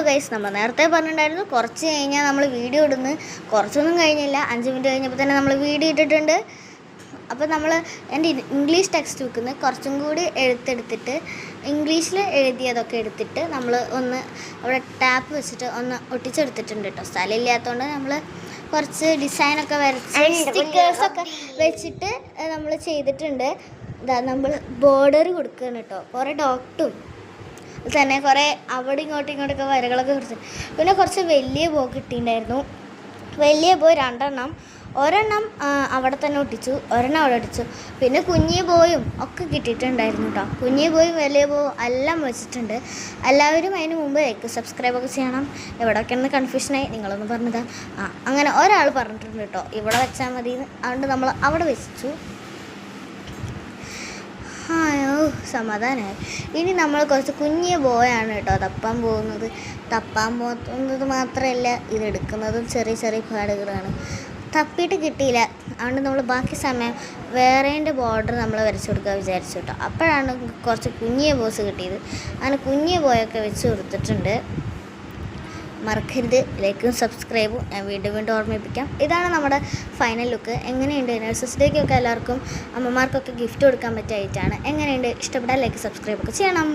Guys, നമ്മൾ നേരത്തെ പറഞ്ഞിട്ടുണ്ടായിരുന്നു കുറച്ച് കഴിഞ്ഞാൽ നമ്മൾ വീഡിയോ ഇടുന്നു. കുറച്ചൊന്നും കഴിഞ്ഞില്ല, 5 മിനിറ്റ് കഴിഞ്ഞപ്പോൾ തന്നെ നമ്മൾ വീഡിയോ ഇട്ടിട്ടുണ്ട്. അപ്പോൾ നമ്മൾ എൻ്റെ ഇംഗ്ലീഷ് ടെക്സ്റ്റ് ബുക്കിൽ കുറച്ചും കൂടി എഴുത്തെടുത്തിട്ട് ഇംഗ്ലീഷിൽ എഴുതിയതൊക്കെ എടുത്തിട്ട് നമ്മൾ ഒന്ന് അവിടെ ടാപ്പ് വെച്ചിട്ട് ഒന്ന് ഒട്ടിച്ചെടുത്തിട്ടുണ്ട് കേട്ടോ. സ്ഥലമില്ലാത്തതുകൊണ്ട് നമ്മൾ കുറച്ച് ഡിസൈനൊക്കെ വരച്ച് സ്റ്റിക്കേഴ്സൊക്കെ വെച്ചിട്ട് നമ്മൾ ചെയ്തിട്ടുണ്ട്. ഇതാ നമ്മൾ ബോർഡർ കൊടുക്കുകയാണ് കേട്ടോ. കുറേ ഡോട്ടും തന്നെ കുറേ അവിടെ ഇങ്ങോട്ടൊക്കെ വരകളൊക്കെ കൊടുത്തു. പിന്നെ കുറച്ച് വലിയ ബോ കിട്ടിയിട്ടുണ്ടായിരുന്നു. വലിയ ബോ 2 എണ്ണം, ഒരെണ്ണം അവിടെ തന്നെ ഒട്ടിച്ചു, ഒരെണ്ണം അവിടെ ഒട്ടിച്ചു. പിന്നെ കുഞ്ഞി ബോയും ഒക്കെ കിട്ടിയിട്ടുണ്ടായിരുന്നു കേട്ടോ. കുഞ്ഞി ബോയും വലിയ ബോ എല്ലാം വെച്ചിട്ടുണ്ട്. എല്ലാവരും അതിന് മുമ്പ് സബ്സ്ക്രൈബൊക്കെ ചെയ്യണം. എവിടെയൊക്കെയാണെന്ന് കൺഫ്യൂഷനായി, നിങ്ങളൊന്ന് പറഞ്ഞതാ. അങ്ങനെ ഒരാൾ പറഞ്ഞിട്ടുണ്ട് കേട്ടോ, ഇവിടെ വെച്ചാൽ മതി. അതുകൊണ്ട് നമ്മൾ അവിടെ വെച്ചു. അയ്യോ, സമാധാനമായി. ഇനി നമ്മൾ കുറച്ച് കുഞ്ഞിയ ബോയാണ് കേട്ടോ തപ്പാൻ പോകുന്നത്. തപ്പാൻ പോകുന്നത് മാത്രമല്ല, ഇതെടുക്കുന്നതും ചെറിയ ചെറിയ പാടുകളാണ്. തപ്പിയിട്ട് കിട്ടിയില്ല, അതുകൊണ്ട് നമ്മൾ ബാക്കി സമയം വേറേൻ്റെ ബോർഡർ നമ്മൾ വരച്ചു കൊടുക്കാൻ വിചാരിച്ചു കേട്ടോ. അപ്പോഴാണ് കുറച്ച് കുഞ്ഞിയ ബോസ് കിട്ടിയത്. അങ്ങനെ കുഞ്ഞിയ ബോയൊക്കെ വെച്ച് കൊടുത്തിട്ടുണ്ട്. മറക്കരുത് ലൈക്കും സബ്സ്ക്രൈബും ഞാൻ വീണ്ടും ഓർമ്മിപ്പിക്കാം. ഇതാണ് നമ്മുടെ ഫൈനൽ ലുക്ക്. എങ്ങനെയുണ്ട്? നഴ്സസ് ഡേക്കൊക്കെ എല്ലാവർക്കും അമ്മമാർക്കൊക്കെ ഗിഫ്റ്റ് കൊടുക്കാൻ പറ്റിയായിട്ടാണ്. എങ്ങനെയുണ്ട്? ഇഷ്ടപ്പെട്ടാൽ ലൈക്ക് സബ്സ്ക്രൈബൊക്കെ ചെയ്യണം.